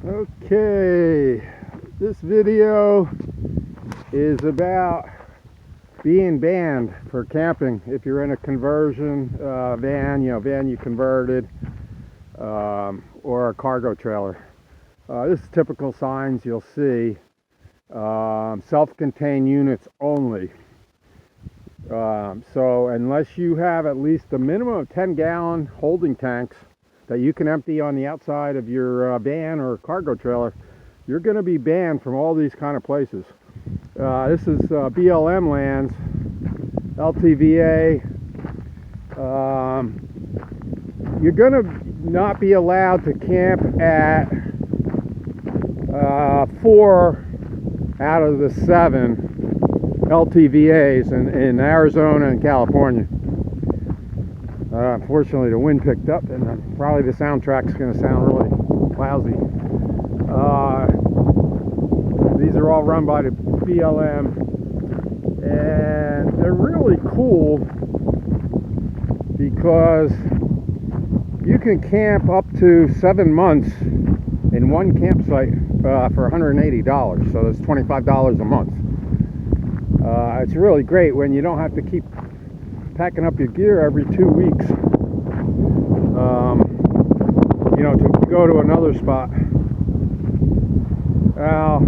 Okay, this video is about being banned for camping if you're in a conversion van, van you converted, or a cargo trailer. This is typical signs you'll see. Self-contained units only. So unless you have at least a minimum of 10-gallon holding tanks that you can empty on the outside of your van or cargo trailer, you're going to be banned from all these kind of places. This is BLM lands, LTVA. You're going to not be allowed to camp at 4 out of the 7 LTVAs in Arizona and California. Unfortunately, the wind picked up, and probably the soundtrack's going to sound really lousy. These are all run by the BLM, and they're really cool because you can camp up to 7 months in one campsite for $180, so that's $25 a month. It's really great when you don't have to keep packing up your gear every 2 weeks, to go to another spot. Now,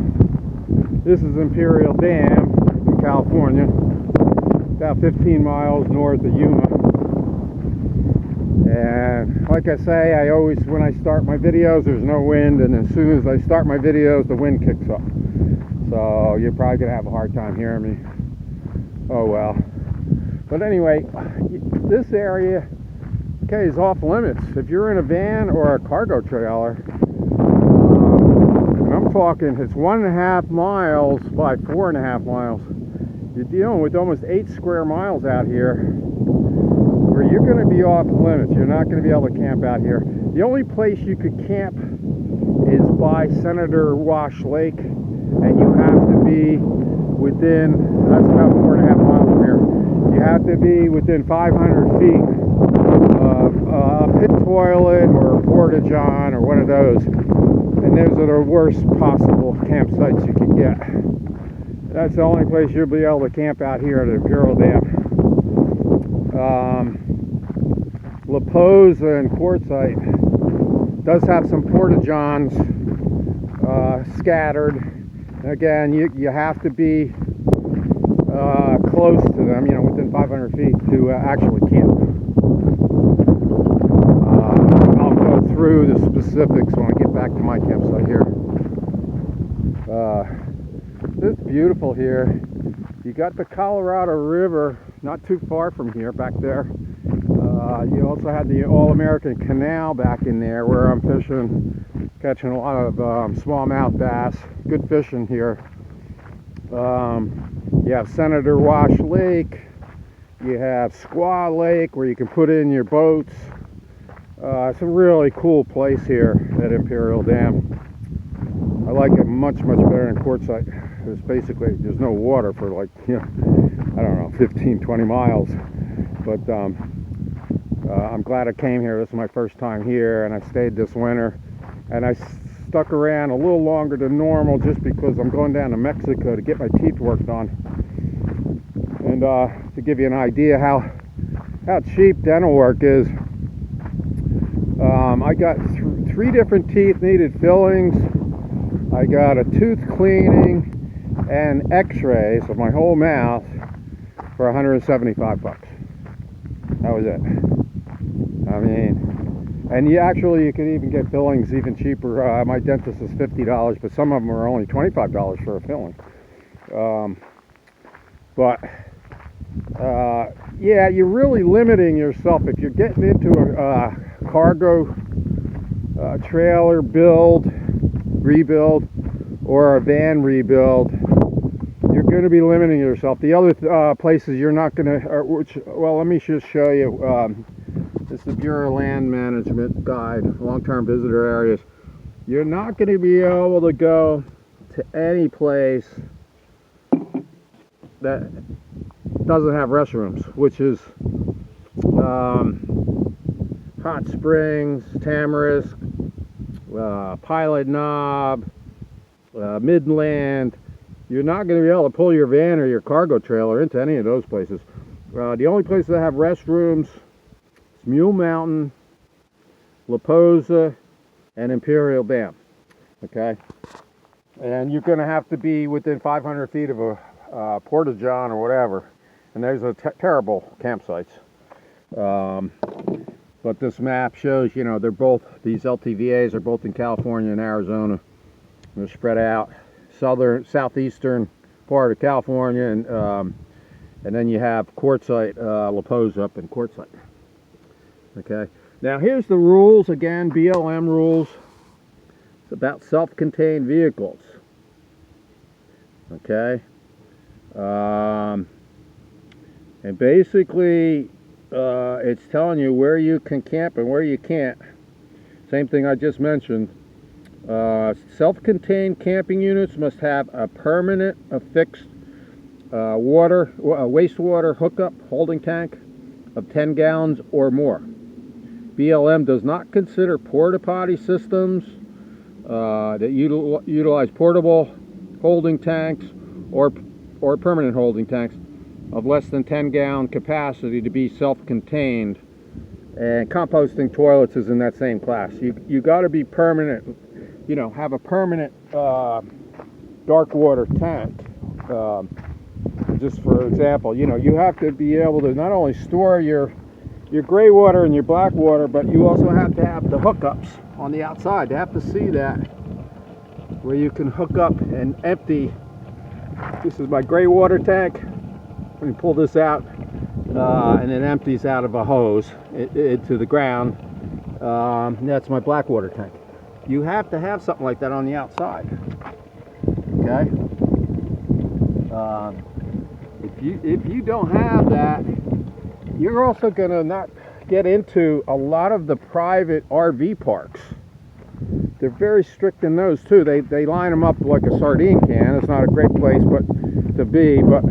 this is Imperial Dam in California, about 15 miles north of Yuma. And like I say, I always, when I start my videos, there's no wind, and as soon as I start my videos, the wind kicks up. So you're probably gonna have a hard time hearing me. Oh well. But anyway, this area, okay, is off limits. If you're in a van or a cargo trailer, and I'm talking, it's 1.5 miles by 4.5 miles. You're dealing with almost 8 square miles out here where you're going to be off limits. You're not going to be able to camp out here. The only place you could camp is by Senator Wash Lake, and you have to be within, that's about 4.5 miles from here. You have to be within 500 feet of a pit toilet or a porta-john or one of those. And those are the worst possible campsites you can get. That's the only place you'll be able to camp out here at Imperial Dam. La Posa and Quartzsite does have some porta-johns scattered. Again, you have to be close to them, within 500 feet to actually camp. I'll go through the specifics when I get back to my campsite here. It's beautiful here. You got the Colorado River not too far from here, back there. You also had the All-American Canal back in there where I'm fishing, catching a lot of smallmouth bass. Good fishing here. You have Senator Wash Lake. You have Squaw Lake where you can put in your boats. It's a really cool place here at Imperial Dam. I like it much better than Quartzsite. There's no water for like, I don't know, 15-20 miles. But I'm glad I came here. This is my first time here, and I stayed this winter. And I stuck around a little longer than normal just because I'm going down to Mexico to get my teeth worked on. And to give you an idea how cheap dental work is, I got 3 different teeth needed fillings. I got a tooth cleaning and x-rays of my whole mouth for $175. That was it. I mean, and you can even get fillings even cheaper. My dentist is $50, but some of them are only $25 for a filling. Yeah, you're really limiting yourself if you're getting into a cargo trailer rebuild, or a van rebuild. You're going to be limiting yourself. The other places you're not going to, well, let me just show you. This is the Bureau of Land Management guide, long-term visitor areas. You're not going to be able to go to any place that doesn't have restrooms, which is Hot Springs, Tamarisk, Pilot Knob, Midland. You're not going to be able to pull your van or your cargo trailer into any of those places. The only places that have restrooms is Mule Mountain, La Posa, and Imperial Dam. Okay? And you're going to have to be within 500 feet of a porta-john or whatever. And there's a terrible campsites. But this map shows, you know, they're both, these LTVAs are both in California and Arizona. They're spread out southeastern part of California, and then you have Quartzsite, La Posa up in Quartzsite. Okay. Now here's the rules again, BLM rules. It's about self-contained vehicles. Okay. And basically, it's telling you where you can camp and where you can't. Same thing I just mentioned. Self-contained camping units must have a permanent, affixed wastewater hookup holding tank of 10 gallons or more. BLM does not consider porta potty systems that utilize portable holding tanks or permanent holding tanks of less than 10 gallon capacity to be self-contained, and composting toilets is in that same class. You got to be permanent, you know, have a permanent dark water tank. Just for example, you know, you have to be able to not only store your gray water and your black water, but you also have to have the hookups on the outside. They have to see that, where you can hook up and empty. This is my gray water tank. Let me pull this out, and it empties out of a hose into the ground. That's my black water tank. You have to have something like that on the outside. Okay. If you don't have that, you're also going to not get into a lot of the private RV parks. They're very strict in those too. They line them up like a sardine can. It's not a great place to be, but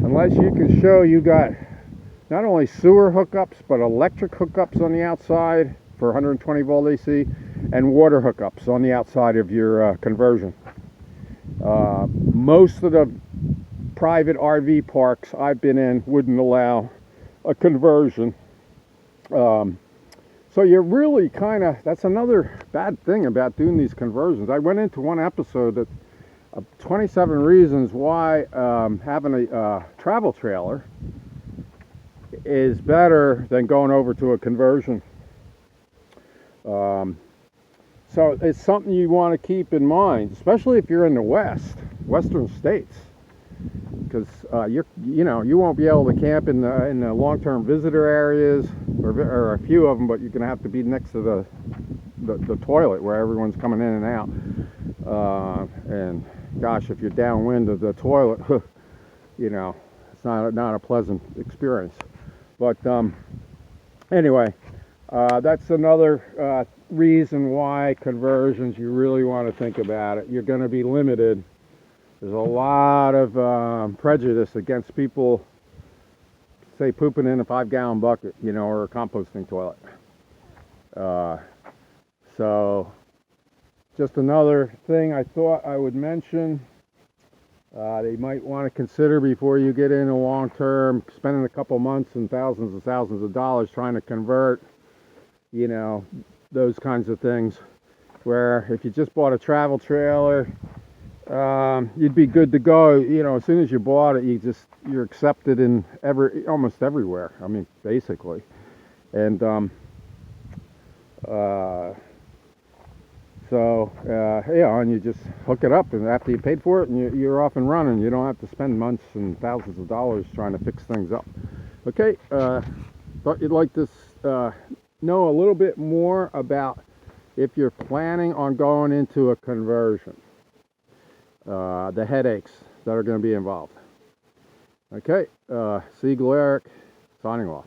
unless you can show you got not only sewer hookups but electric hookups on the outside for 120 volt AC and water hookups on the outside of your conversion. Most of the private RV parks I've been in wouldn't allow a conversion. So you're really kind of, that's another bad thing about doing these conversions. I went into one episode that 27 reasons why having a travel trailer is better than going over to a conversion. So it's something you want to keep in mind, especially if you're in the western states, because you won't be able to camp in the long-term visitor areas, or a few of them, but you're going to have to be next to the toilet where everyone's coming in and out. And gosh, if you're downwind of the toilet, you know, it's not a pleasant experience. But anyway, that's another reason why conversions, you really want to think about it. You're going to be limited. There's a lot of prejudice against people, say, pooping in a 5-gallon bucket, you know, or a composting toilet. So just another thing I thought I would mention, they might want to consider before you get into long-term, spending a couple months and thousands of dollars trying to convert, you know, those kinds of things, where if you just bought a travel trailer, you'd be good to go. You know, as soon as you bought it, you're accepted in almost everywhere. I mean, basically. And and you just hook it up, and after you paid for it, and you're off and running. You don't have to spend months and thousands of dollars trying to fix things up. Okay, thought you'd like to know a little bit more about if you're planning on going into a conversion, the headaches that are going to be involved. Okay, Siegel Eric, signing off.